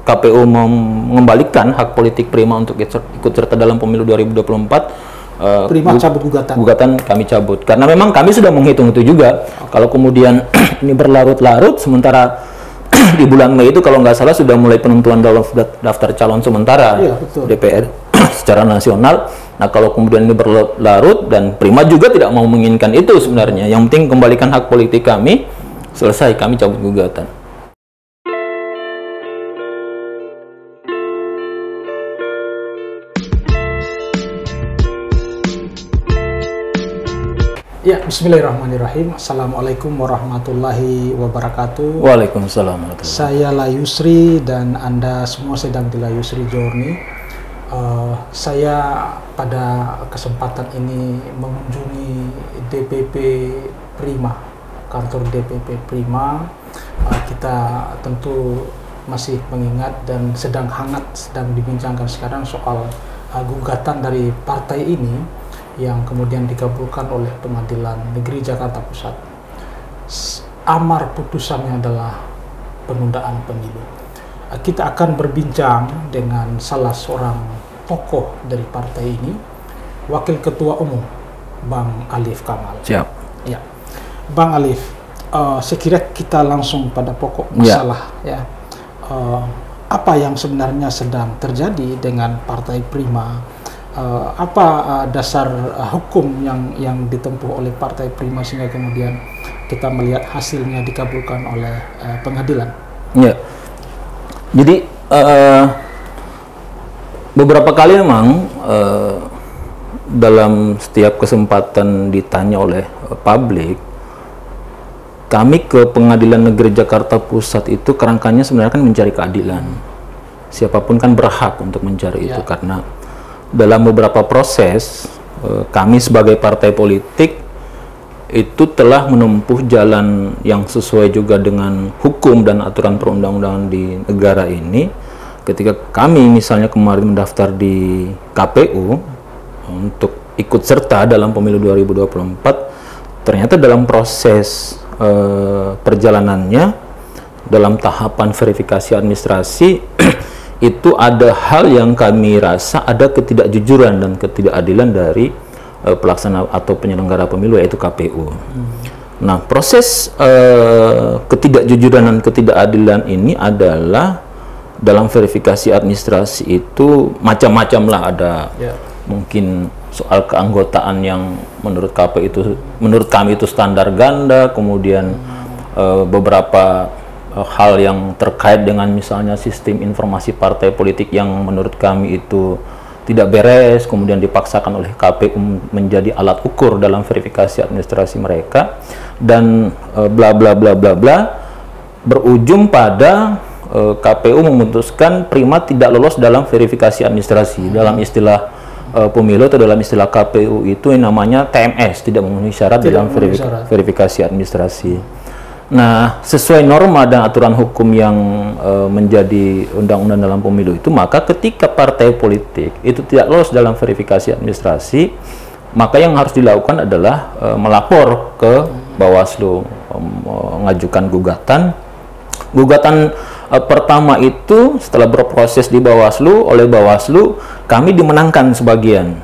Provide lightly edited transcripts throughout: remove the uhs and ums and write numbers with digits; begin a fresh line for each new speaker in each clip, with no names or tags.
KPU mengembalikan hak politik Prima untuk ikut serta dalam pemilu 2024,
Prima cabut
gugatan kami cabut karena memang kami sudah menghitung itu juga. Kalau kemudian ini berlarut-larut, sementara di bulan Mei itu kalau nggak salah sudah mulai penentuan dalam daftar calon sementara DPR secara nasional. Nah, kalau kemudian ini berlarut dan Prima juga tidak mau menginginkan itu sebenarnya. Yang penting kembalikan hak politik kami, selesai, kami cabut gugatan.
Ya, bismillahirrahmanirrahim. Assalamualaikum warahmatullahi wabarakatuh.
Waalaikumsalam warahmatullahi.
Saya Layusri dan Anda semua sedang di Layusri Journey. Saya pada kesempatan ini mengunjungi DPP Prima, kantor DPP Prima. Kita tentu masih mengingat dan sedang dibincangkan sekarang soal gugatan dari partai ini yang kemudian dikabulkan oleh Pengadilan Negeri Jakarta Pusat. Amar putusannya adalah penundaan pemilu. Kita akan berbincang dengan salah seorang tokoh dari partai ini, Wakil Ketua Umum, Bang Alif Kamal.
Siap.
Ya, Bang Alif, sekira kita langsung pada pokok masalah ya. Apa yang sebenarnya sedang terjadi dengan Partai Prima? Apa dasar hukum yang ditempuh oleh Partai Prima sehingga kemudian kita melihat hasilnya dikabulkan oleh pengadilan?
Ya, jadi beberapa kali memang dalam setiap kesempatan ditanya oleh publik, kami ke Pengadilan Negeri Jakarta Pusat itu kerangkanya sebenarnya kan mencari keadilan. Siapapun kan berhak untuk mencari itu, karena dalam beberapa proses kami sebagai partai politik itu telah menempuh jalan yang sesuai juga dengan hukum dan aturan perundang-undangan di negara ini. Ketika kami misalnya kemarin mendaftar di KPU untuk ikut serta dalam pemilu 2024, ternyata dalam proses perjalanannya, dalam tahapan verifikasi administrasi itu ada hal yang kami rasa ada ketidakjujuran dan ketidakadilan dari pelaksana atau penyelenggara pemilu, yaitu KPU. Nah, proses ketidakjujuran dan ketidakadilan ini adalah dalam verifikasi administrasi itu macam-macam lah, ada mungkin soal keanggotaan yang menurut kami itu standar ganda, kemudian beberapa hal yang terkait dengan misalnya sistem informasi partai politik yang menurut kami itu tidak beres, kemudian dipaksakan oleh KPU menjadi alat ukur dalam verifikasi administrasi mereka, dan bla bla bla bla bla, berujung pada KPU memutuskan Prima tidak lolos dalam verifikasi administrasi. Dalam istilah pemilu atau dalam istilah KPU itu yang namanya TMS, tidak memenuhi syarat dalam verifikasi administrasi. Nah, sesuai norma dan aturan hukum yang menjadi undang-undang dalam pemilu itu, maka ketika partai politik itu tidak lolos dalam verifikasi administrasi, maka yang harus dilakukan adalah melapor ke Bawaslu, mengajukan gugatan. Gugatan pertama itu setelah berproses di Bawaslu, oleh Bawaslu kami dimenangkan sebagian.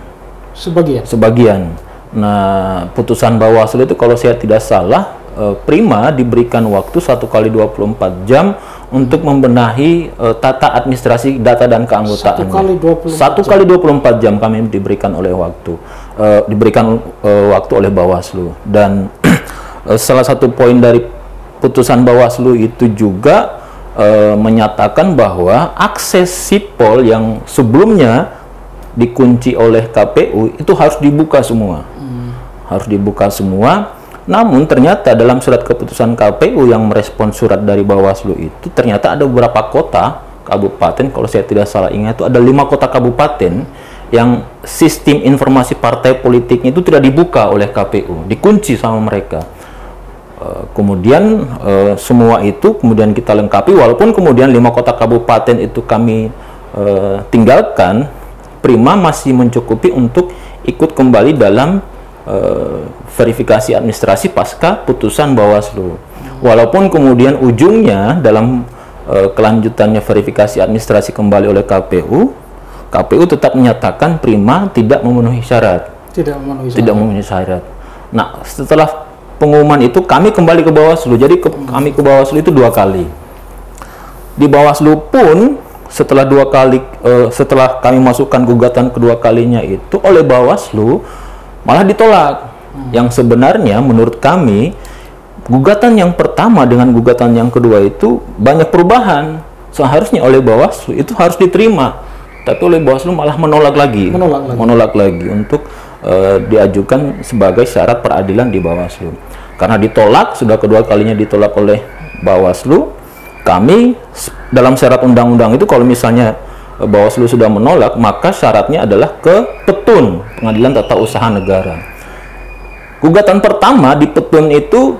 Nah, putusan Bawaslu itu kalau saya tidak salah, Prima diberikan waktu 1 kali 24 jam untuk membenahi tata administrasi data dan keanggotaan. 1 kali 24 jam kami diberikan waktu oleh Bawaslu. Dan salah satu poin dari putusan Bawaslu itu juga menyatakan bahwa akses sipol yang sebelumnya dikunci oleh KPU itu harus dibuka semua. Harus dibuka semua. Namun ternyata dalam surat keputusan KPU yang merespon surat dari Bawaslu itu, ternyata ada beberapa kota, kabupaten, kalau saya tidak salah ingat itu ada 5 kota kabupaten yang sistem informasi partai politiknya itu tidak dibuka oleh KPU, dikunci sama mereka. Kemudian semua itu kemudian kita lengkapi, walaupun kemudian 5 kota kabupaten itu kami tinggalkan, Prima masih mencukupi untuk ikut kembali dalam verifikasi administrasi pasca putusan Bawaslu. Walaupun kemudian ujungnya dalam kelanjutannya verifikasi administrasi kembali oleh KPU, KPU tetap menyatakan Prima tidak memenuhi syarat. Tidak memenuhi syarat. Nah, setelah pengumuman itu kami kembali ke Bawaslu. Jadi kami ke Bawaslu itu 2 kali. Di Bawaslu pun setelah 2 kali, setelah kami masukkan gugatan kedua kalinya itu oleh Bawaslu malah ditolak. Yang sebenarnya menurut kami gugatan yang pertama dengan gugatan yang kedua itu banyak perubahan. Seharusnya oleh Bawaslu itu harus diterima. Tapi oleh Bawaslu malah menolak lagi untuk diajukan sebagai syarat peradilan di Bawaslu. Karena ditolak, sudah kedua kalinya ditolak oleh Bawaslu, kami dalam syarat undang-undang itu kalau misalnya Bawaslu sudah menolak, maka syaratnya adalah ke Petun, Pengadilan Tata Usaha Negara. Gugatan pertama di Petun itu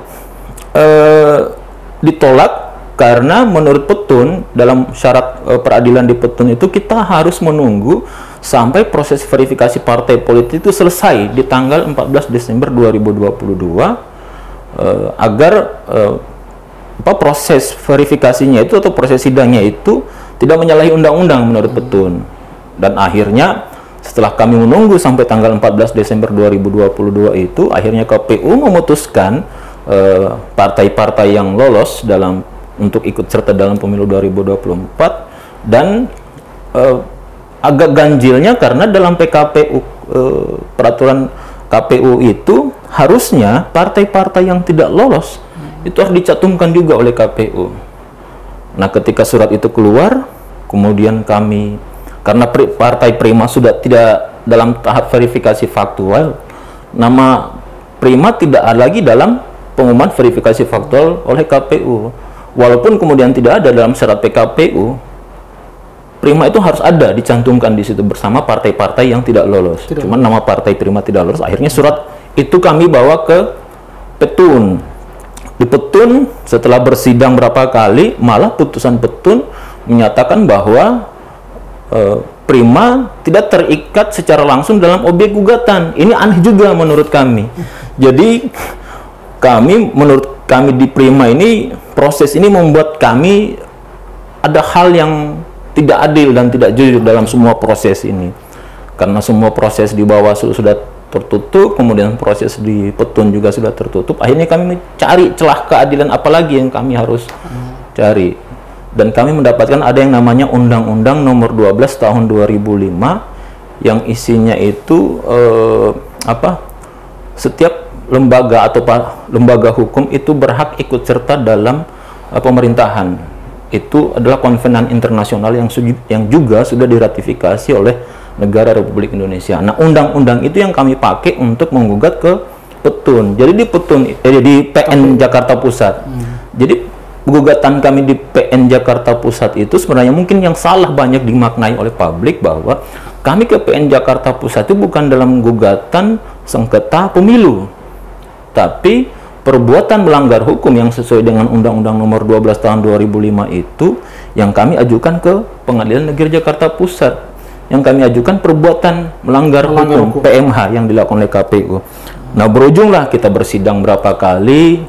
ditolak karena menurut Petun, dalam syarat peradilan di Petun itu kita harus menunggu sampai proses verifikasi partai politik itu selesai di tanggal 14 Desember 2022 agar proses verifikasinya itu atau proses sidangnya itu tidak menyalahi undang-undang menurut Petun. Dan akhirnya setelah kami menunggu sampai tanggal 14 Desember 2022 itu, akhirnya KPU memutuskan partai-partai yang lolos untuk ikut serta dalam pemilu 2024 dan agak ganjilnya karena dalam PKPU peraturan KPU itu harusnya partai-partai yang tidak lolos itu harus dicantumkan juga oleh KPU. Nah, ketika surat itu keluar, kemudian kami karena partai Prima sudah tidak dalam tahap verifikasi faktual, nama Prima tidak ada lagi dalam pengumuman verifikasi faktual oleh KPU. Walaupun kemudian tidak ada dalam syarat PKPU, Prima itu harus ada dicantumkan di situ bersama partai-partai yang tidak lolos. Cuman nama partai Prima tidak lolos. Akhirnya surat itu kami bawa ke Petun. Di Petun setelah bersidang berapa kali, malah putusan Petun menyatakan bahwa Prima tidak terikat secara langsung dalam objek gugatan. Ini aneh juga menurut kami. Jadi menurut kami di Prima ini, proses ini membuat kami ada hal yang tidak adil dan tidak jujur dalam semua proses ini. Karena semua proses di Bawaslu sudah tertutup, kemudian proses di Petun juga sudah tertutup, akhirnya kami cari celah keadilan apalagi yang kami harus cari. Dan kami mendapatkan ada yang namanya Undang-Undang Nomor 12 Tahun 2005 yang isinya itu setiap lembaga atau lembaga hukum itu berhak ikut serta dalam pemerintahan. Itu adalah konvenan internasional yang juga sudah diratifikasi oleh negara Republik Indonesia. Nah, undang-undang itu yang kami pakai untuk menggugat ke Petun. Jadi di Petun, di PN Jakarta Pusat. Jadi gugatan kami di PN Jakarta Pusat itu sebenarnya mungkin yang salah banyak dimaknai oleh publik bahwa kami ke PN Jakarta Pusat itu bukan dalam gugatan sengketa pemilu, tapi perbuatan melanggar hukum yang sesuai dengan Undang-Undang Nomor 12 Tahun 2005 itu yang kami ajukan ke Pengadilan Negeri Jakarta Pusat. Yang kami ajukan perbuatan melanggar hukum PMH yang dilakukan oleh KPU. Nah, berujunglah kita bersidang berapa kali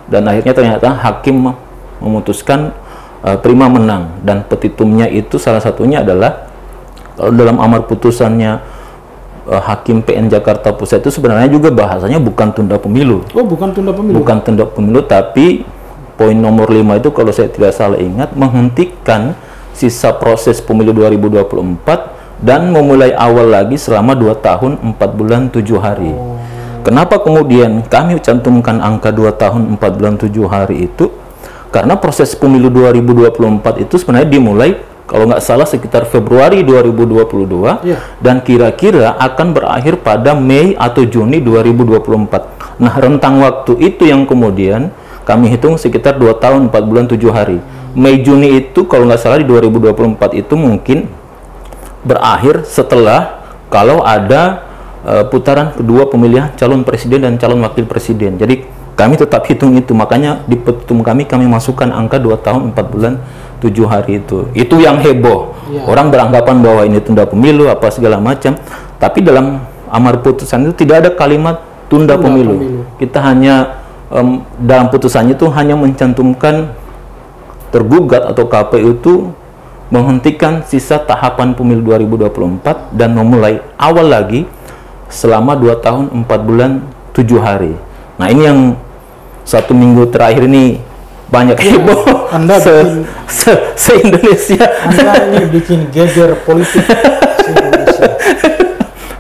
dan akhirnya ternyata hakim memutuskan Prima menang, dan petitumnya itu salah satunya adalah kalau dalam amar putusannya Hakim PN Jakarta Pusat itu sebenarnya juga bahasanya bukan tunda pemilu.
Oh, bukan tunda pemilu.
Bukan tunda pemilu, tapi poin nomor 5 itu kalau saya tidak salah ingat menghentikan sisa proses pemilu 2024 dan memulai awal lagi selama 2 tahun 4 bulan 7 hari. Kenapa kemudian kami cantumkan angka 2 tahun 4 bulan 7 hari itu? Karena proses pemilu 2024 itu sebenarnya dimulai kalau nggak salah sekitar Februari 2022 dan kira-kira akan berakhir pada Mei atau Juni 2024. Nah, rentang waktu itu yang kemudian kami hitung sekitar 2 tahun 4 bulan 7 hari. Mei Juni itu kalau nggak salah di 2024 itu mungkin berakhir setelah kalau ada putaran kedua pemilihan calon presiden dan calon wakil presiden. Jadi kami tetap hitung itu, makanya di petitum kami masukkan angka 2 tahun 4 bulan 7 hari itu. Itu yang heboh. Orang beranggapan bahwa ini tunda pemilu apa segala macam. Tapi dalam amar putusan itu tidak ada kalimat tunda pemilu. Kita hanya dalam putusannya itu hanya mencantumkan tergugat atau KPU itu menghentikan sisa tahapan pemilu 2024 dan memulai awal lagi selama 2 tahun 4 bulan 7 hari. Nah, ini yang 1 minggu terakhir ini banyak heboh.
Anda
se-Indonesia.
Anda ini bikin geger politik se-Indonesia.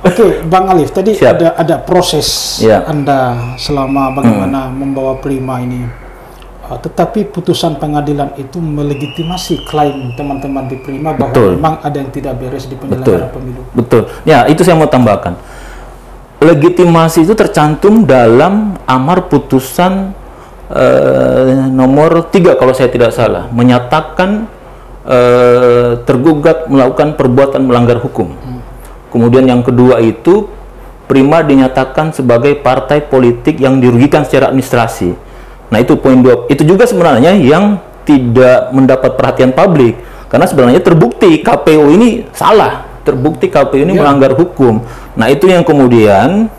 Oke, Bang Alif, tadi ada proses Anda selama bagaimana membawa Prima ini. Tetapi putusan pengadilan itu melegitimasi klaim teman-teman di Prima bahwa memang ada yang tidak beres di penyelenggara pemilu.
Betul. Ya, itu saya mau tambahkan. Legitimasi itu tercantum dalam amar putusan nomor 3 kalau saya tidak salah, menyatakan tergugat melakukan perbuatan melanggar hukum. Kemudian yang kedua itu Prima dinyatakan sebagai partai politik yang dirugikan secara administrasi. Nah, itu poin 2. Itu juga sebenarnya yang tidak mendapat perhatian publik, karena sebenarnya terbukti KPU ini salah, terbukti KPU ini melanggar hukum. Nah, itu yang kemudian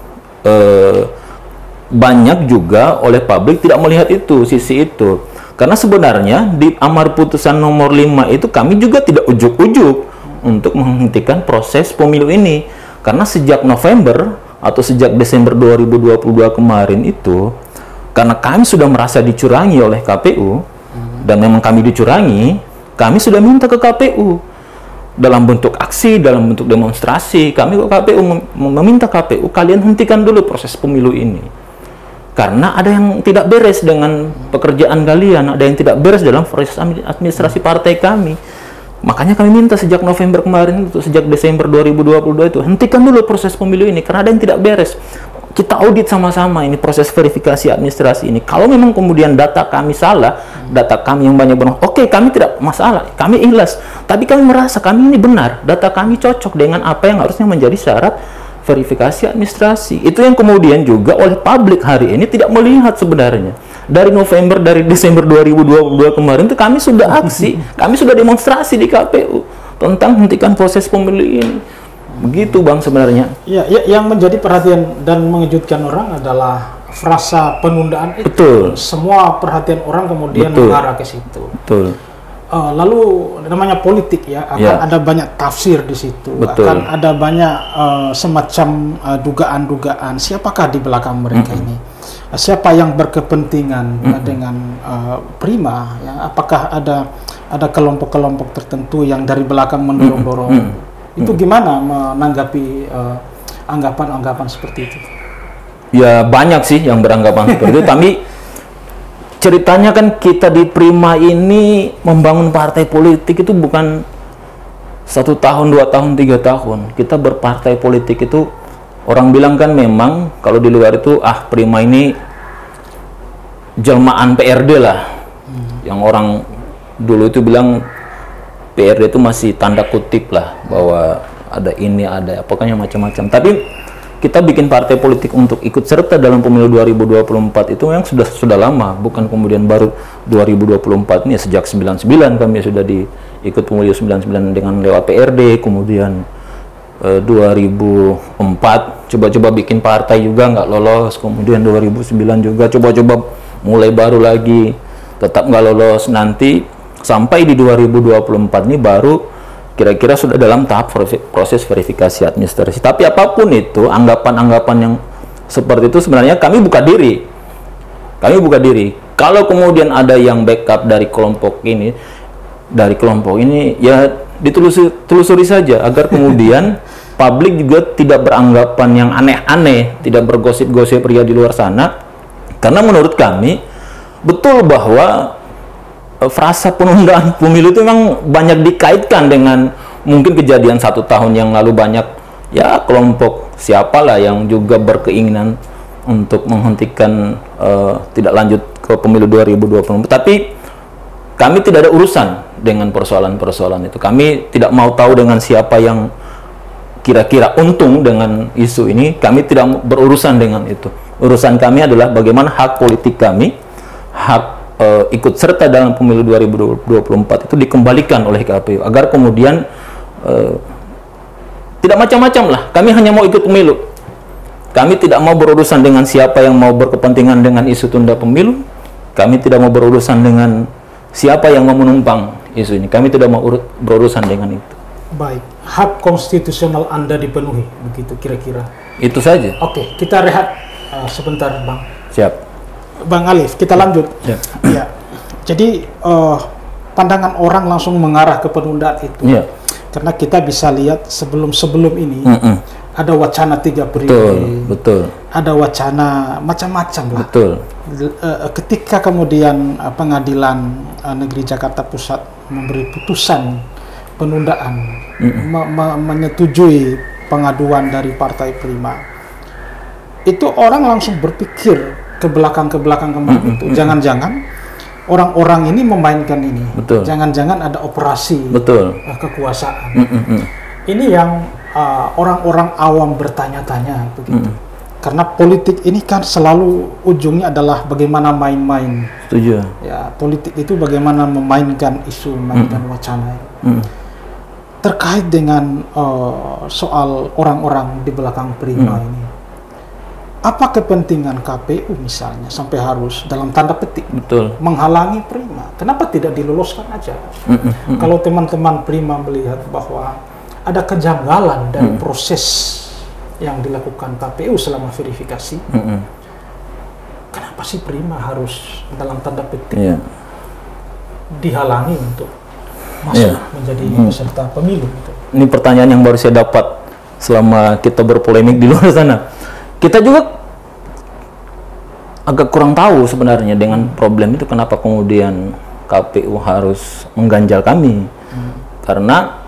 banyak juga oleh publik tidak melihat itu, sisi itu. Karena sebenarnya di amar putusan nomor 5 itu kami juga tidak ujuk-ujuk untuk menghentikan proses pemilu ini. Karena sejak November atau sejak Desember 2022 kemarin itu, karena kami sudah merasa dicurangi oleh KPU, dan memang kami dicurangi, kami sudah minta ke KPU dalam bentuk aksi, dalam bentuk demonstrasi. Kami ke KPU meminta KPU, kalian hentikan dulu proses pemilu ini, karena ada yang tidak beres dengan pekerjaan kalian, ada yang tidak beres dalam proses administrasi partai kami. Makanya kami minta sejak November kemarin itu, sejak Desember 2022 itu, hentikan dulu proses pemilu ini karena ada yang tidak beres. Kita audit sama-sama ini proses verifikasi administrasi ini. Kalau memang kemudian data kami salah, data kami yang banyak benar, oke, kami tidak masalah, kami ikhlas. Tapi kami merasa kami ini benar, data kami cocok dengan apa yang harusnya menjadi syarat verifikasi administrasi. Itu yang kemudian juga oleh publik hari ini tidak melihat sebenarnya. Dari November, dari Desember 2022 kemarin itu kami sudah aksi, kami sudah demonstrasi di KPU tentang hentikan proses pemilu ini. Begitu, Bang, sebenarnya.
Ya, yang menjadi perhatian dan mengejutkan orang adalah frasa penundaan itu.
Betul.
Semua perhatian orang kemudian mengarah ke situ.
Betul.
Lalu namanya politik ya, akan ada banyak tafsir di situ.
Betul.
Akan ada banyak semacam dugaan-dugaan siapakah di belakang mereka ini. Siapa yang berkepentingan dengan Prima ya, apakah ada kelompok-kelompok tertentu yang dari belakang mendorong-dorong. Itu gimana menanggapi anggapan-anggapan seperti itu?
Ya, banyak sih yang beranggapan seperti itu. Tapi ceritanya kan kita di Prima ini membangun partai politik itu bukan 1 tahun, 2 tahun, 3 tahun. Kita berpartai politik itu, orang bilang kan memang kalau di luar itu, Prima ini jelmaan PRD lah. Yang orang dulu itu bilang PRD itu masih tanda kutip lah, bahwa ada ini, ada pokoknya macam-macam. Tapi kita bikin partai politik untuk ikut serta dalam pemilu 2024 itu yang sudah lama, bukan kemudian baru 2024 ini. Sejak 99 kami sudah ikut pemilu 99 dengan lewat PRD, kemudian 2004 coba-coba bikin partai juga nggak lolos, kemudian 2009 juga coba-coba mulai baru lagi tetap nggak lolos. Nanti sampai di 2024 ini baru kira-kira sudah dalam tahap proses verifikasi administrasi. Tapi apapun itu, anggapan-anggapan yang seperti itu sebenarnya kami buka diri. Kami buka diri. Kalau kemudian ada yang backup dari kelompok ini, ya ditelusuri saja agar kemudian publik juga tidak beranggapan yang aneh-aneh, tidak bergosip-gosip ria di luar sana. Karena menurut kami betul bahwa frasa penundaan pemilu itu memang banyak dikaitkan dengan mungkin kejadian 1 tahun yang lalu. Banyak ya kelompok siapalah yang juga berkeinginan untuk menghentikan tidak lanjut ke pemilu 2024. Tapi kami tidak ada urusan dengan persoalan-persoalan itu. Kami tidak mau tahu dengan siapa yang kira-kira untung dengan isu ini. Kami tidak berurusan dengan itu. Urusan kami adalah bagaimana hak politik kami, hak ikut serta dalam pemilu 2024 itu dikembalikan oleh KPU, agar kemudian tidak macam-macam lah. Kami hanya mau ikut pemilu. Kami tidak mau berurusan dengan siapa yang mau berkepentingan dengan isu tunda pemilu. Kami tidak mau berurusan dengan siapa yang mau menumpang isu ini. Kami tidak mau berurusan dengan itu.
Baik, hak konstitusional Anda dipenuhi, begitu kira-kira.
Itu saja.
Oke, kita rehat sebentar, Bang.
Siap.
Bang Alif, kita lanjut.
Siap.
Ya. Jadi pandangan orang langsung mengarah ke penundaan itu.
Ya.
Karena kita bisa lihat sebelum ini ada wacana 3 periode.
Betul.
Ada wacana macam-macam lah.
Betul.
Ketika kemudian Pengadilan Negeri Jakarta Pusat memberi putusan penundaan, menyetujui pengaduan dari Partai Prima, itu orang langsung berpikir ke belakang kemarin itu. Jangan-jangan orang-orang ini memainkan ini.
Betul.
Jangan-jangan ada operasi kekuasaan. Ini yang orang-orang awam bertanya-tanya begitu. Karena politik ini kan selalu ujungnya adalah bagaimana main-main.
Setuju.
Ya, politik itu bagaimana memainkan isu, memainkan wacana. Terkait dengan soal orang-orang di belakang Prima ini. Apa kepentingan KPU misalnya sampai harus dalam tanda petik menghalangi Prima? Kenapa tidak diloloskan aja? Kalau teman-teman Prima melihat bahwa ada kejanggalan dari proses yang dilakukan KPU selama verifikasi, kenapa sih Prima harus dalam tanda petik dihalangi untuk masuk menjadi peserta pemilu?
Ini pertanyaan yang baru saya dapat selama kita berpolemik di luar sana. Kita juga agak kurang tahu sebenarnya dengan problem itu, kenapa kemudian KPU harus mengganjal kami. Karena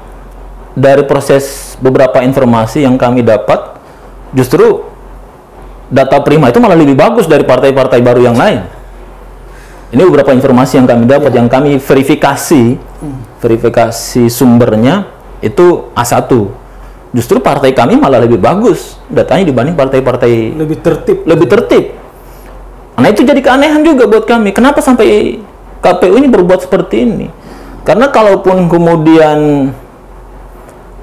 dari proses beberapa informasi yang kami dapat, justru data Prima itu malah lebih bagus dari partai-partai baru yang lain. Ini beberapa informasi yang kami dapat, yang kami verifikasi sumbernya itu A1. Justru partai kami malah lebih bagus datanya dibanding partai-partai
lebih
tertib. Nah, itu jadi keanehan juga buat kami. Kenapa sampai KPU ini berbuat seperti ini? Karena kalaupun kemudian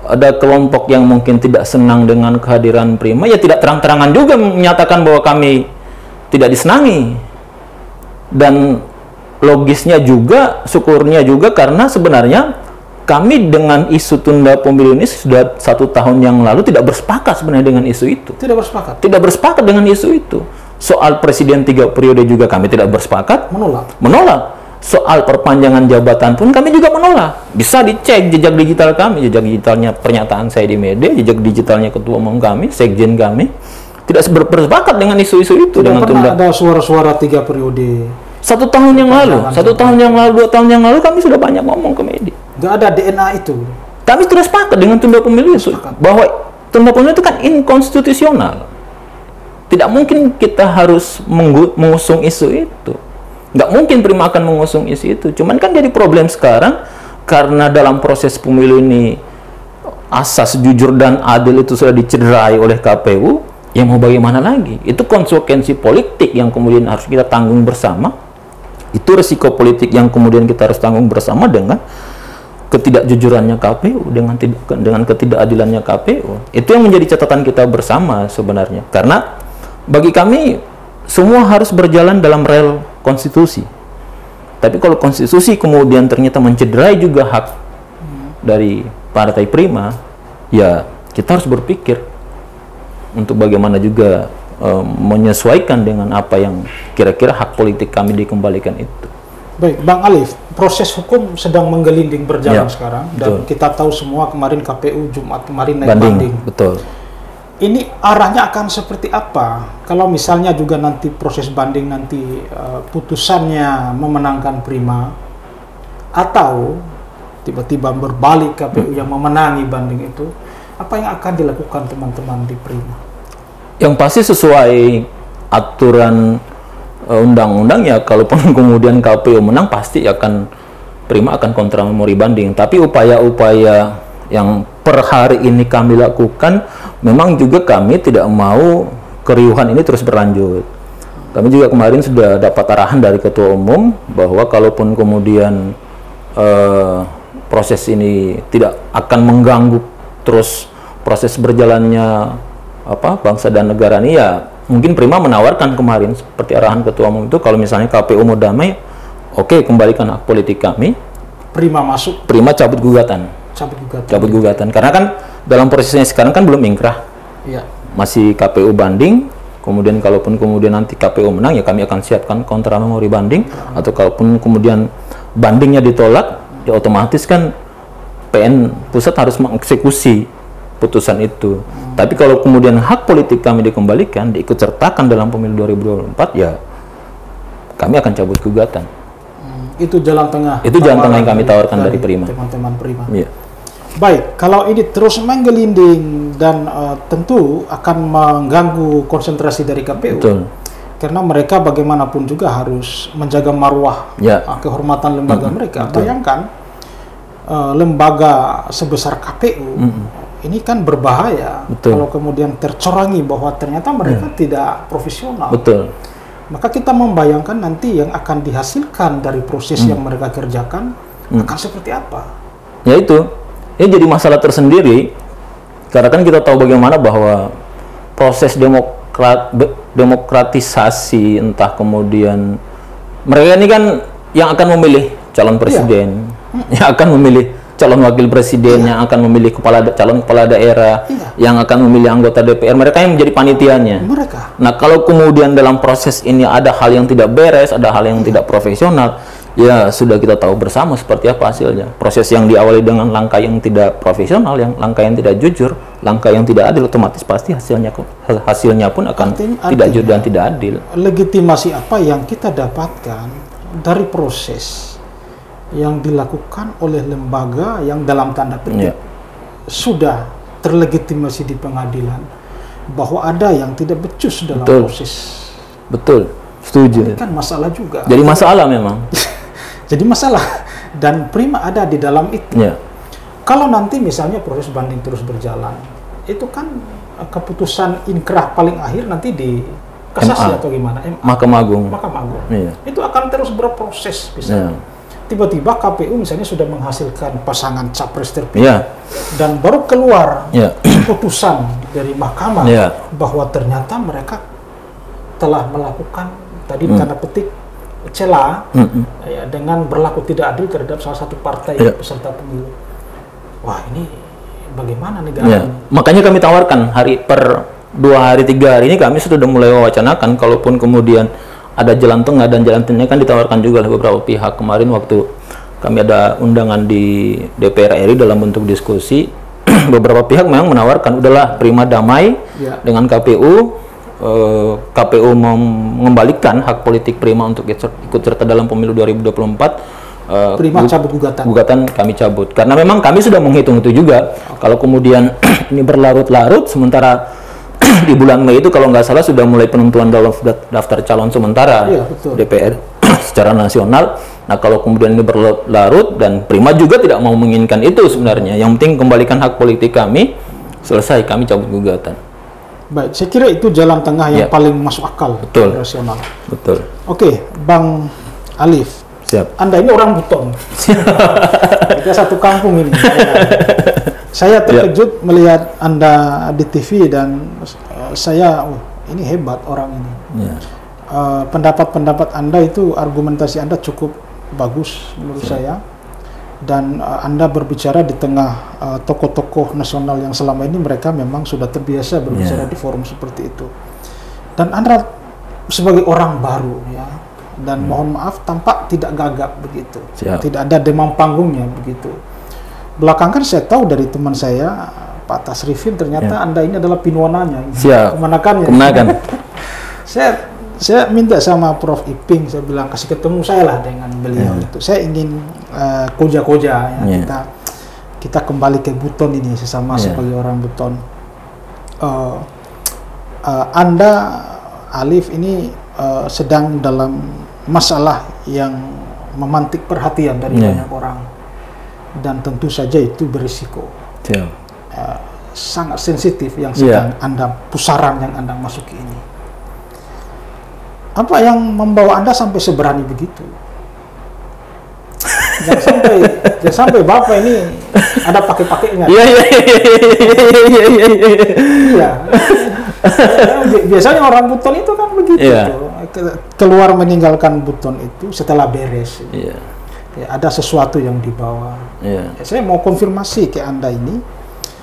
ada kelompok yang mungkin tidak senang dengan kehadiran Prima, ya tidak terang-terangan juga menyatakan bahwa kami tidak disenangi. Dan logisnya juga, syukurnya juga, karena sebenarnya kami dengan isu tunda pemilu ini sudah 1 tahun yang lalu tidak bersepakat sebenarnya dengan isu itu. Tidak bersepakat dengan isu itu. Soal presiden 3 periode juga kami tidak bersepakat. Menolak. Soal perpanjangan jabatan pun kami juga menolak. Bisa dicek jejak digital kami, jejak digitalnya pernyataan saya di media, jejak digitalnya ketua umum kami, sekjen kami. Tidak bersepakat dengan isu-isu itu.
Tidak pernah ada suara-suara 3 periode.
1 tahun yang lalu, 1 tahun yang lalu, 2 tahun yang lalu kami sudah banyak ngomong ke media.
Nggak ada DNA itu.
Kami tidak sepakat dengan tunda pemilu itu. Bahwa tunda pemilu itu kan inkonstitusional. Tidak mungkin kita harus mengusung isu itu. Nggak mungkin Prima akan mengusung isu itu. Cuman kan jadi problem sekarang, karena dalam proses pemilu ini asas jujur dan adil itu sudah dicederai oleh KPU, ya mau bagaimana lagi? Itu konsekuensi politik yang kemudian harus kita tanggung bersama. Itu risiko politik yang kemudian kita harus tanggung bersama dengan ketidakjujurannya KPU, dengan ketidakadilannya KPU. Itu yang menjadi catatan kita bersama sebenarnya. Karena bagi kami semua harus berjalan dalam rel konstitusi. Tapi kalau konstitusi kemudian ternyata mencederai juga hak dari Partai Prima, ya kita harus berpikir untuk bagaimana juga menyesuaikan dengan apa yang kira-kira hak politik kami dikembalikan itu.
Baik, Bang Alif, proses hukum sedang menggelinding berjalan sekarang, dan kita tahu semua kemarin KPU Jumat kemarin naik banding.
Betul.
Ini arahnya akan seperti apa? Kalau misalnya juga nanti proses banding nanti putusannya memenangkan Prima, atau tiba-tiba berbalik KPU yang memenangi banding itu, apa yang akan dilakukan teman-teman di Prima?
Yang pasti sesuai aturan undang-undang, ya kalaupun kemudian KPU menang pasti akan Prima akan kontra memori banding. Tapi upaya-upaya yang per hari ini kami lakukan, memang juga kami tidak mau keriuhan ini terus berlanjut. Kami juga kemarin sudah dapat arahan dari Ketua Umum bahwa kalaupun kemudian proses ini tidak akan mengganggu terus proses berjalannya bangsa dan negara ini, ya mungkin Prima menawarkan kemarin seperti arahan Ketua Umum itu, kalau misalnya KPU mau damai, oke, kembalikan hak politik kami.
Prima masuk,
Prima cabut gugatan. Cabut gugatan. Karena kan dalam prosesnya sekarang kan belum ingkrah.
Iya.
Masih KPU banding. Kemudian kalaupun kemudian nanti KPU menang, ya kami akan siapkan kontra memori banding. Atau kalaupun kemudian bandingnya ditolak, ya otomatis kan PN pusat harus mengeksekusi putusan itu. Tapi kalau kemudian hak politik kami dikembalikan, diikut sertakan dalam pemilu 2024, ya kami akan cabut gugatan.
Itu jalan tengah.
Itu jalan tengah yang kami tawarkan dari Prima.
Teman-teman Prima.
Iya.
Baik, kalau ini terus menggelinding dan tentu akan mengganggu konsentrasi dari KPU.
Betul.
Karena mereka bagaimanapun juga harus menjaga marwah,
Ya.
Kehormatan lembaga mereka.
Betul.
Bayangkan lembaga sebesar KPU ini kan berbahaya.
Betul.
Kalau kemudian tercorangi bahwa ternyata mereka tidak profesional.
Betul.
Maka kita membayangkan nanti yang akan dihasilkan dari proses yang mereka kerjakan akan seperti apa.
Ya itu, ini jadi masalah tersendiri. Karena kan kita tahu bagaimana bahwa proses demokratisasi, entah kemudian mereka ini kan yang akan memilih calon presiden, yang akan memilih calon wakil presiden, yang akan memilih calon kepala daerah, yang akan memilih anggota DPR, mereka yang menjadi panitianya.
Mereka.
Nah, kalau kemudian dalam proses ini ada hal yang tidak beres, ada hal yang tidak profesional, ya sudah kita tahu bersama seperti apa hasilnya. Proses yang diawali dengan langkah yang tidak profesional, yang langkah yang tidak jujur, langkah yang tidak adil, otomatis pasti hasilnya pun akan tidak jujur dan tidak adil.
Legitimasi apa yang kita dapatkan dari proses yang dilakukan oleh lembaga yang dalam tanda petik sudah terlegitimasi di pengadilan bahwa ada yang tidak becus dalam proses.
Betul, setuju.
Ini kan masalah juga.
Jadi masalah memang.
Jadi masalah, dan Prima ada di dalam itu. Kalau nanti misalnya proses banding terus berjalan, itu kan keputusan inkrah paling akhir nanti di kasasi atau gimana?
Mahkamah Agung.
Itu akan terus berproses misalnya. Tiba-tiba KPU misalnya sudah menghasilkan pasangan capres terpilih dan baru keluar putusan dari mahkamah bahwa ternyata mereka telah melakukan tadi tanda petik celah dengan berlaku tidak adil terhadap salah satu partai peserta pemilu. Wah, ini bagaimana negara ini?
Makanya kami tawarkan per 2 hari 3 hari ini kami sudah mulai mewacanakan, kalaupun kemudian ada jalan tengah, dan jalan tengahnya kan ditawarkan juga oleh beberapa pihak. Kemarin waktu kami ada undangan di DPR RI dalam bentuk diskusi, beberapa pihak memang menawarkan udahlah Prima damai dengan KPU, KPU mengembalikan hak politik Prima untuk ikut serta dalam pemilu 2024.
Prima cabut
gugatan kami cabut, karena memang kami sudah menghitung itu juga. Kalau kemudian ini berlarut-larut, sementara di bulan Mei itu kalau nggak salah sudah mulai penentuan dalam daftar calon sementara DPR secara nasional. Nah, kalau kemudian ini berlarut, dan Prima juga tidak mau menginginkan itu sebenarnya. Yang penting kembalikan hak politik kami, selesai, kami cabut gugatan.
Baik, saya kira itu jalan tengah yang paling masuk akal, rasional.
Betul.
Oke, Bang Alif.
Siap.
Anda ini orang Buton. Kita satu kampung ini. Saya terkejut melihat Anda di TV, dan saya, ini hebat orang ini. Pendapat-pendapat Anda itu, argumentasi Anda cukup bagus menurut saya. Dan Anda berbicara di tengah tokoh-tokoh nasional yang selama ini mereka memang sudah terbiasa berbicara di forum seperti itu. Dan Anda sebagai orang baru, dan mohon maaf tampak tidak gagap begitu. Tidak ada demam panggungnya begitu. Belakangan saya tahu dari teman saya, Pak Tasrifin, ternyata Anda ini adalah pinwananya. Kemenakannya. Saya minta sama Prof. Iping, saya bilang kasih ketemu saya lah dengan beliau itu. Saya ingin koja-koja kita kembali ke Buton ini sesama sebagai orang Buton. Anda, Alif, ini sedang dalam masalah yang memantik perhatian dari banyak orang. Dan tentu saja itu berisiko. Sangat sensitif yang sedang Anda, pusaran yang Anda masuki ini. Apa yang membawa Anda sampai seberani begitu? Jangan sampai Bapak ini ada pakai-pakainya. Biasanya orang Buton itu kan begitu,
Iya.
keluar meninggalkan Buton itu setelah beres.
Iya.
Ya, ada sesuatu yang dibawa.
Iya.
Ya, saya mau konfirmasi ke Anda ini.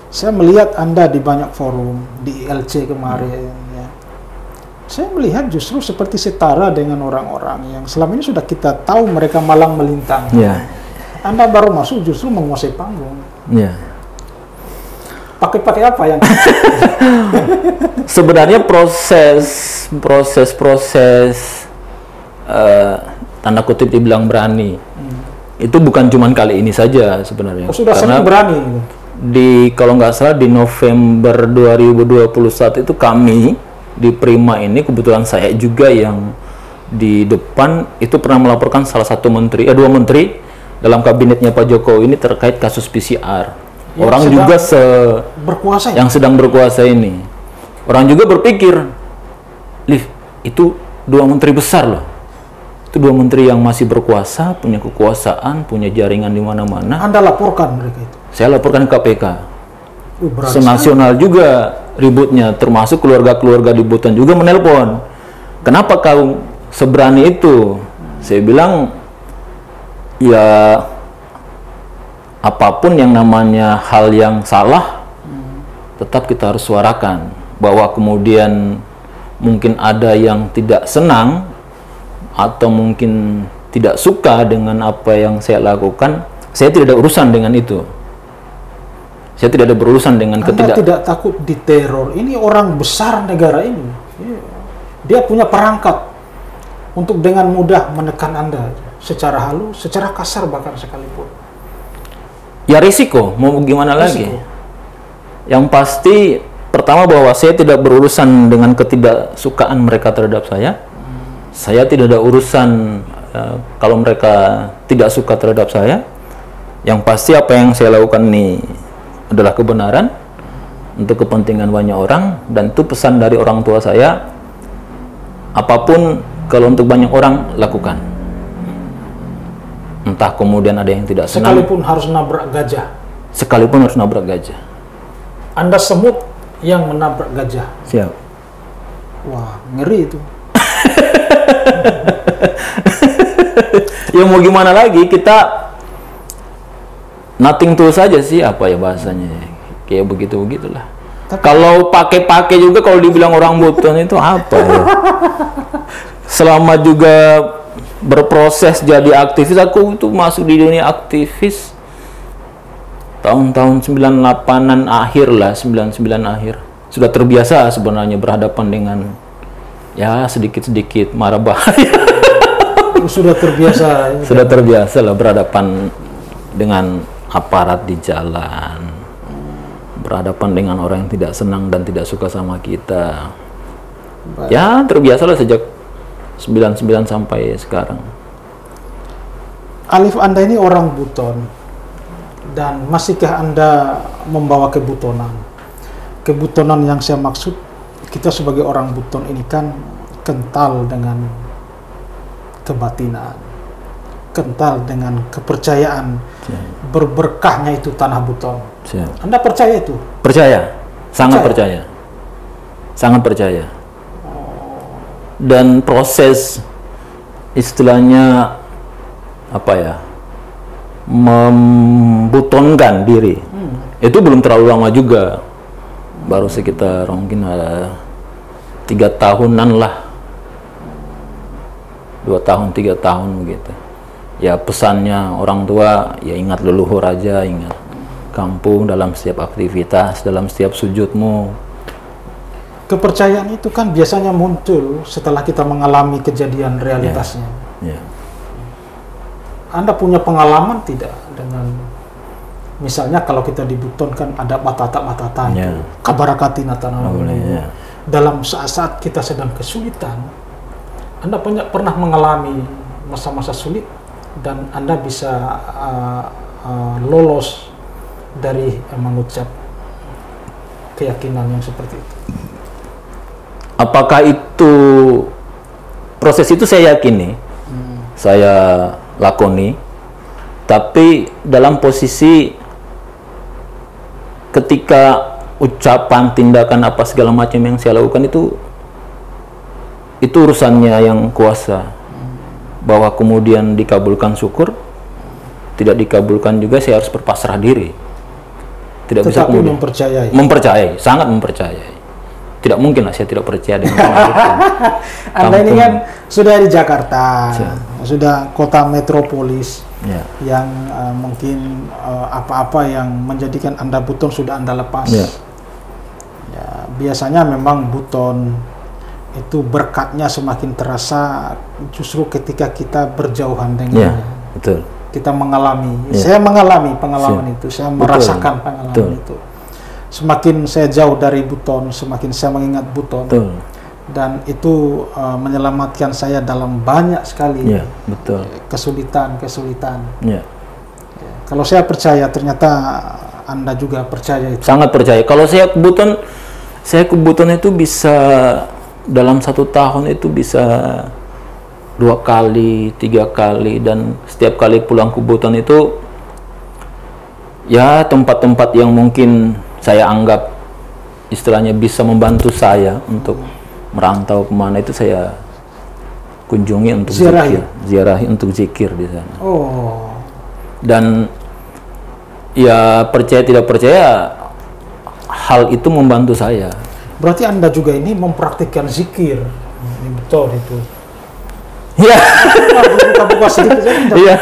Saya melihat Anda di banyak forum, di ILC kemarin. Ya. Saya melihat justru seperti setara dengan orang-orang yang selama ini sudah kita tahu mereka malang melintang.
Iya.
Anda baru masuk justru menguasai panggung.
Iya.
Pakai apa yang?
Sebenarnya proses tanda kutip dibilang berani itu bukan cuman kali ini saja sebenarnya.
Sudah
Karena
sering berani. Gitu.
kalau nggak salah di November 2021 itu kami di Prima ini, kebetulan saya juga yang di depan itu pernah melaporkan salah satu menteri, dua menteri dalam kabinetnya Pak Jokowi ini terkait kasus PCR. Orang juga
berkuasa
yang sedang berkuasa ini. Orang juga berpikir, Liv, itu dua menteri besar loh. Itu dua menteri yang masih berkuasa, punya kekuasaan, punya jaringan di mana-mana.
Anda laporkan mereka itu?
Saya laporkan ke KPK.
Berat
Senasional juga ributnya, termasuk keluarga-keluarga di Buton juga menelpon. Kenapa kau seberani itu? Saya bilang, ya apapun yang namanya hal yang salah, tetap kita harus suarakan. Bahwa kemudian mungkin ada yang tidak senang atau mungkin tidak suka dengan apa yang saya lakukan, saya tidak ada urusan dengan itu. Saya tidak ada berurusan dengan
Anda tidak takut diteror. Ini orang besar negara ini. Dia punya perangkat untuk dengan mudah menekan Anda secara halus, secara kasar bahkan sekalipun.
Ya risiko, mau gimana lagi?
Risiko.
Yang pasti pertama bahwa saya tidak berurusan dengan ketidaksukaan mereka terhadap saya. Saya tidak ada urusan kalau mereka tidak suka terhadap saya. Yang pasti apa yang saya lakukan ini adalah kebenaran untuk kepentingan banyak orang, dan itu pesan dari orang tua saya. Apapun kalau untuk banyak orang lakukan. Entah kemudian ada yang tidak senang.
Sekalipun harus nabrak gajah.
Sekalipun harus nabrak gajah.
Anda semut yang menabrak gajah.
Siap.
Wah, ngeri itu.
Ya mau gimana lagi, kita nothing tulus saja sih, apa ya bahasanya, kayak begitulah. Kalau pakai juga, kalau dibilang orang Buton itu apa ya? Selama juga berproses jadi aktivis, aku itu masuk di dunia aktivis tahun-tahun 98-an akhir lah, 99 akhir. Sudah terbiasa sebenarnya berhadapan dengan ya sedikit-sedikit mara bahaya.
Sudah terbiasa.
Sudah terbiasa lah berhadapan dengan aparat di jalan, berhadapan dengan orang yang tidak senang dan tidak suka sama kita.
Baik.
Ya terbiasa lah sejak 99 sampai sekarang.
Alif, Anda ini orang Buton, dan masihkah Anda membawa kebutonan? Kebutonan yang saya maksud, kita sebagai orang Buton ini kan kental dengan kebatinan, kental dengan kepercayaan. Berberkahnya itu tanah Buton. Anda percaya itu?
Percaya, sangat percaya. Sangat percaya. Dan proses istilahnya apa ya, membutonkan diri itu belum terlalu lama juga, baru sekitar mungkin ada 3 tahunan lah, 2 tahun 3 tahun begitu ya. Pesannya orang tua ya, ingat leluhur aja, ingat kampung dalam setiap aktivitas, dalam setiap sujudmu.
Kepercayaan itu kan biasanya muncul setelah kita mengalami kejadian realitasnya.
Yeah.
Anda punya pengalaman tidak dengan, misalnya kalau kita di Buton kan ada batata itu, kabarakatina tanah dalam saat-saat kita sedang kesulitan, Anda pernah mengalami masa-masa sulit dan Anda bisa lolos dari mengucap keyakinan yang seperti itu.
Apakah itu proses itu saya yakini, saya lakoni, tapi dalam posisi ketika ucapan, tindakan apa segala macam yang saya lakukan itu urusannya yang kuasa. Bahwa kemudian dikabulkan syukur, tidak dikabulkan juga saya harus berpasrah diri. Tidak bisa
Tetapi
kemudian mempercayai, sangat mempercayai. Tidak mungkin lah saya tidak percaya dengan itu.
Anda ini kan sudah di Jakarta, sudah kota metropolis, yang mungkin apa-apa yang menjadikan Anda buton sudah Anda lepas. Ya, biasanya memang buton itu berkatnya semakin terasa justru ketika kita berjauhan dengannya.
Betul.
Kita mengalami, saya mengalami pengalaman itu, saya merasakan pengalaman itu. Semakin saya jauh dari buton, semakin saya mengingat buton. Dan itu menyelamatkan saya dalam banyak sekali kesulitan. Kalau saya percaya, ternyata Anda juga percaya itu.
Sangat percaya. Kalau saya ke buton itu bisa dalam 1 tahun itu bisa 2 kali, 3 kali, dan setiap kali pulang ke buton itu ya tempat-tempat yang mungkin saya anggap istilahnya bisa membantu saya untuk merantau kemana itu saya kunjungi untuk ziarahi untuk zikir di sana. Dan ya percaya tidak percaya hal itu membantu saya.
Berarti Anda juga ini mempraktikkan zikir, ini betul itu.
Iya.
Buka-buka sedikit saja.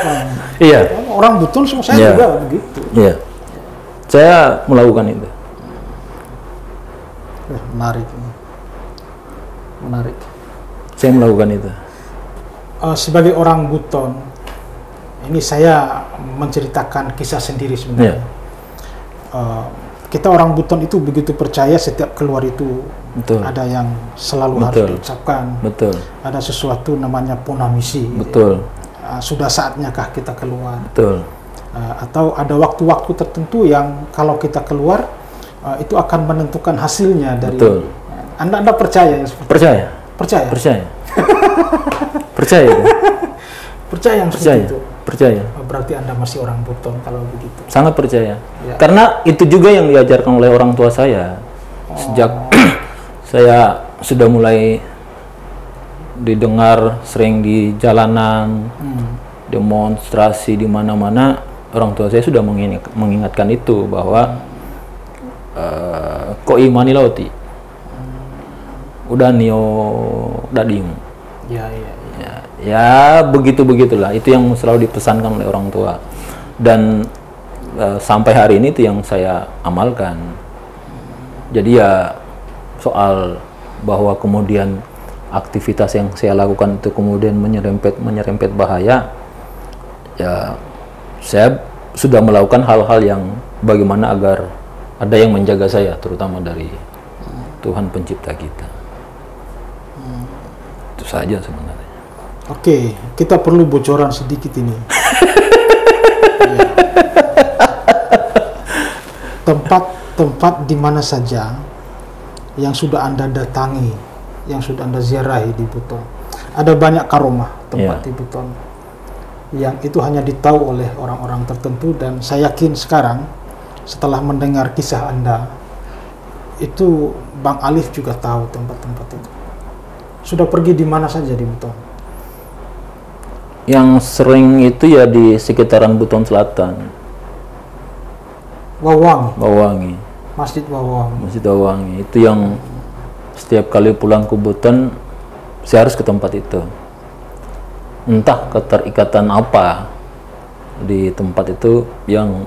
Iya.
Orang buton semua saya juga begitu.
Iya. Saya melakukan itu.
Menarik.
Saya melakukan itu.
Sebagai orang buton, ini saya menceritakan kisah sendiri sebenarnya. Kita orang buton itu begitu percaya setiap keluar itu ada yang selalu harus diucapkan. Ada sesuatu namanya ponamisi. Sudah saatnya kah kita keluar? Atau ada waktu-waktu tertentu yang kalau kita keluar itu akan menentukan hasilnya dari. Anda percaya yang seperti
percaya
yang seperti itu.
Percaya.
Berarti Anda masih orang buton kalau begitu.
Sangat percaya. Karena itu juga yang diajarkan oleh orang tua saya. Sejak saya sudah mulai didengar sering di jalanan, demonstrasi di mana-mana, orang tua saya sudah mengingatkan itu bahwa ko imani lauti udah nio dadim. Ya begitulah, itu yang selalu dipesankan oleh orang tua, dan sampai hari ini itu yang saya amalkan. Jadi ya soal bahwa kemudian aktivitas yang saya lakukan itu kemudian menyerempet bahaya, ya saya sudah melakukan hal-hal yang bagaimana agar ada yang menjaga saya, terutama dari Tuhan pencipta kita. Itu saja sebenarnya.
Oke, kita perlu bocoran sedikit ini. Tempat di mana saja yang sudah Anda datangi, yang sudah Anda ziarahi di Buton. Ada banyak karomah tempat di Buton yang itu hanya ditahu oleh orang-orang tertentu, dan saya yakin sekarang setelah mendengar kisah Anda itu Bang Alif juga tahu tempat-tempat itu. Sudah pergi di mana saja di Buton?
Yang sering itu ya di sekitaran Buton Selatan. Wawangi.
Masjid
Wawangi itu yang setiap kali pulang ke Buton saya harus ke tempat itu. Entah keterikatan apa di tempat itu yang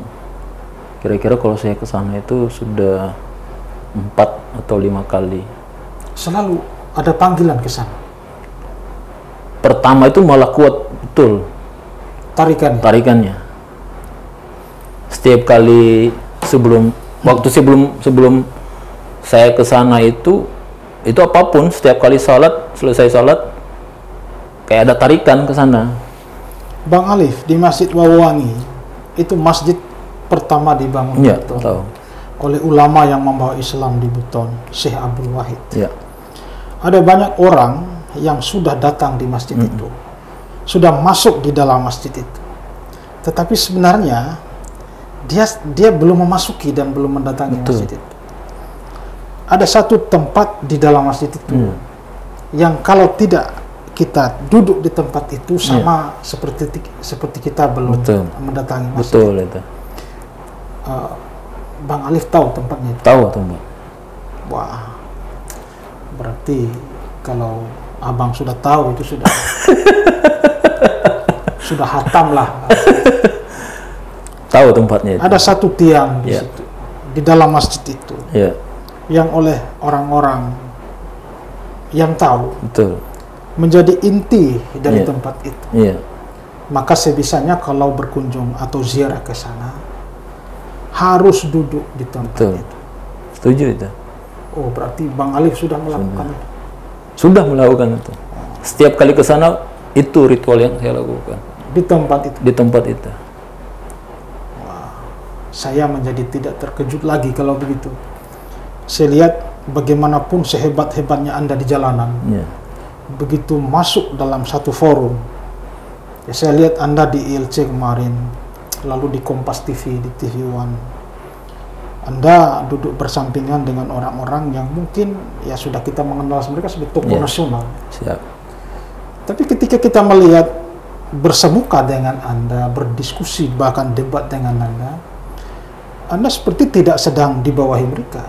kira-kira kalau saya ke sana itu sudah 4 atau 5 kali.
Selalu ada panggilan ke sana.
Pertama itu malah kuat betul tarikannya. Setiap kali sebelum saya ke sana itu apapun, setiap kali selesai salat kayak ada tarikan ke sana.
Bang Alif, di Masjid Wawangi itu masjid pertama dibangun oleh ulama yang membawa Islam di Buton, Syekh Abdul Wahid. Ada banyak orang yang sudah datang di masjid itu, sudah masuk di dalam masjid itu, tetapi sebenarnya dia belum memasuki dan belum mendatangi masjid itu. ada satu tempat di dalam masjid itu yang kalau tidak kita duduk di tempat itu sama seperti kita belum mendatangi masjid.
Betul itu.
Bang Alif tahu tempatnya itu?
Tahu tempat.
Wah, berarti kalau abang sudah tahu itu sudah sudah hatam lah.
Tahu tempatnya itu.
Ada satu tiang di situ, di dalam masjid itu, yang oleh orang-orang yang tahu menjadi inti dari tempat itu. Maka sebisanya kalau berkunjung atau ziarah ke sana harus duduk di tempat itu.
Setuju itu.
Oh, berarti Bang Alif sudah melakukan itu.
Sudah melakukan itu. Setiap kali ke sana itu ritual yang saya lakukan.
Di tempat itu.
Di tempat itu.
Wah, saya menjadi tidak terkejut lagi kalau begitu. Saya lihat bagaimanapun sehebat-hebatnya Anda di jalanan, begitu masuk dalam satu forum, ya saya lihat Anda di ILC kemarin, lalu di Kompas TV, di TV One, Anda duduk bersampingan dengan orang-orang yang mungkin ya sudah kita mengenal mereka sebagai tokoh nasional.
Siap.
Tapi ketika kita melihat bersemuka dengan Anda, berdiskusi bahkan debat dengan Anda seperti tidak sedang di bawahi mereka.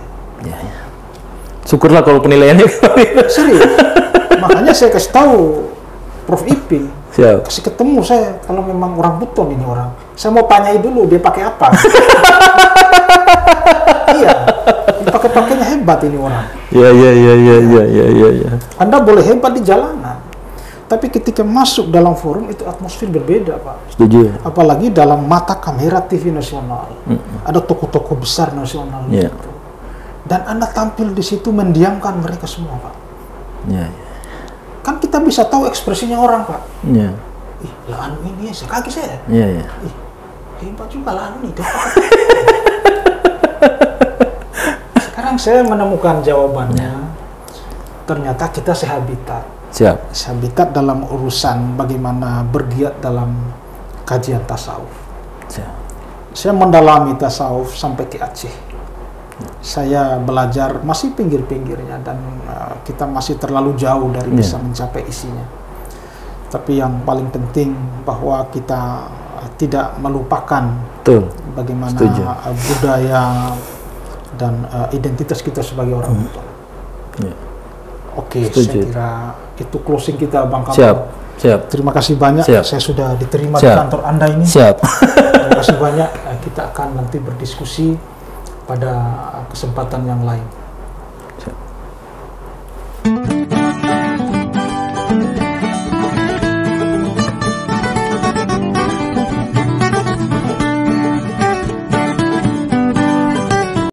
Syukurlah kalau penilaiannya
serius. Makanya saya kasih tahu Prof Ipin, kasih ketemu saya kalau memang orang beton ini orang. Saya mau tanyai dulu dia pakai apa. Iya, pakai-pakainya hebat ini orang.
Iya.
Anda boleh hebat di jalanan, tapi ketika masuk dalam forum itu atmosfer berbeda, Pak.
Setuju.
Apalagi dalam mata kamera TV nasional, ada tokoh-tokoh besar nasional gitu. Dan Anda tampil di situ mendiamkan mereka semua, Pak. Kan kita bisa tahu ekspresinya orang, Pak. Ih, lah anu ini saya kaget saya. Ih, hebat juga lah anu ini. Sekarang saya menemukan jawabannya. Ternyata kita sehabitat. Sehabitat dalam urusan bagaimana bergiat dalam kajian tasawuf. Saya mendalami tasawuf sampai ke Aceh. Saya belajar masih pinggir-pinggirnya dan kita masih terlalu jauh dari bisa mencapai isinya. Tapi yang paling penting bahwa kita tidak melupakan bagaimana budaya dan identitas kita sebagai orang betul. Oke, saya kira itu closing kita, Bang Kamal.
Siap.
Terima kasih banyak. Saya sudah diterima di kantor Anda ini. Terima kasih banyak. Kita akan nanti berdiskusi pada kesempatan yang lain.